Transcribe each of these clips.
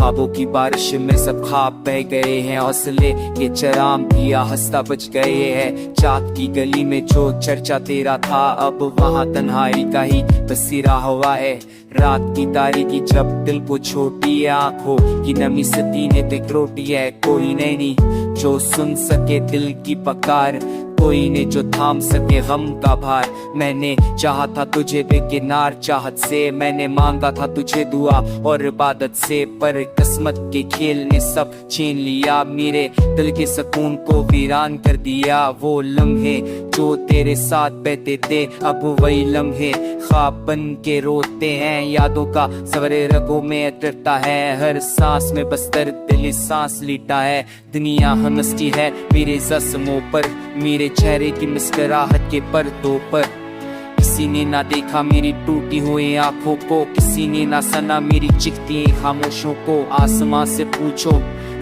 ख्वाबों की बारिश में सब ख्वाब बह गए हैं, हौसले के चराम दिया हंसता बच गए हैं। चाँद की गली में जो चर्चा तेरा था, अब वहाँ तन्हाई का ही बसेरा हुआ है। रात की तारीकी जब दिल को छोटी आंखों की नमी सतीने पे रोटी है। कोई नहीं जो सुन सके दिल की पुकार, कोई ने जो थाम सके गम का भार। मैंने चाहा था तुझे बेकिनार चाहत से, मैंने मांगा था तुझे दुआ और इबादत से, पर किस्मत के खेल ने सब छीन लिया। मेरे दिल के सुकून को वीरान कर दिया। वो लम्हे जो तेरे साथ बहते थे, अब वही लम्हे ख्वाब बन के रोते हैं। यादों का सवरे रगों में अटरता है, हर सांस में बस दर्द दिल सांस लीटा है। दुनिया हंसती है मेरे जख्मों पर, मेरे चेहरे की मुस्कुराहट के पर्दों पर। किसी ने ना देखा मेरी टूटी हुई आंखों को, किसी ने ना सुना मेरी चिखती खामोशों को। आसमां से पूछो,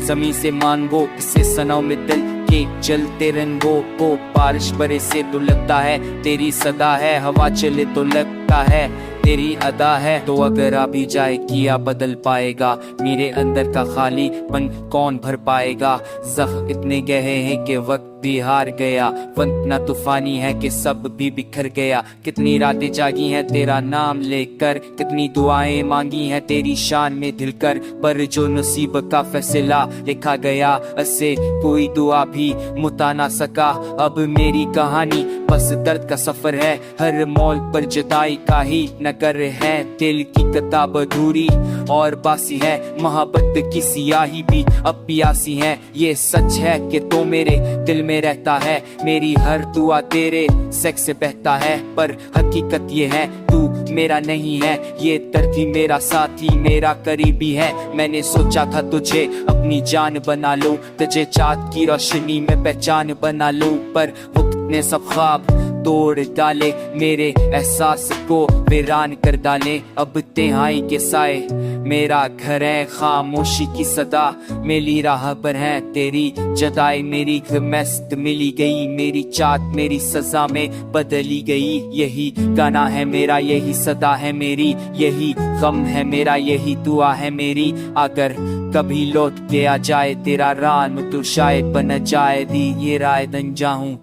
जमीन से मांगो, किसे सनाओ में दिल के चलते रंगों को। बारिश बरे से तो लगता है तेरी सदा है, हवा चले तो लगता है तेरी अदा है। तो अगर आ भी जाए किया बदल पाएगा, मेरे अंदर का खालीपन कौन भर पाएगा। जख्म इतने गहरे हैं कि वक्त भी हार गया, वक्त ना तूफानी है कि सब भी बिखर गया। कितनी रातें जागी हैं तेरा नाम लेकर, कितनी दुआएं मांगी हैं तेरी शान में दिलकर, पर जो नसीब का फैसला लिखा गया, ऐसे कोई दुआ भी मुता ना सका। अब मेरी कहानी बस दर्द का सफर है, हर मोड़ पर जुदाई का ही नगर है। दिल की किताब अधूरी और बासी है, मोहब्बत की सियाही भी अब प्यासी है। ये सच है कि तो मेरे दिल में रहता है, मेरी हर दुआ तेरे सेक्स से बहता है। पर हकीकत ये है तू मेरा नहीं है, ये दर्द ही मेरा साथी मेरा करीबी है। मैंने सोचा था तुझे अपनी जान बना लूं, तुझे चाँद की रोशनी में पहचान बना लूं, पर वक्त ने सब ख्वाब तोड़ डाले, मेरे एहसास को वीरान कर डाले। अब तिहाई के साए मेरा घर है, खामोशी की सदा मिली राह पर है तेरी जदाई। मेरी मस्त मिली गई, मेरी चाहत मेरी सजा में बदली गई। यही गाना है मेरा, यही सदा है मेरी, यही गम है मेरा, यही दुआ है मेरी। अगर कभी लौट के आ जाए तेरा रान, तो शायद बन जाए दी ये राय दन जाऊं।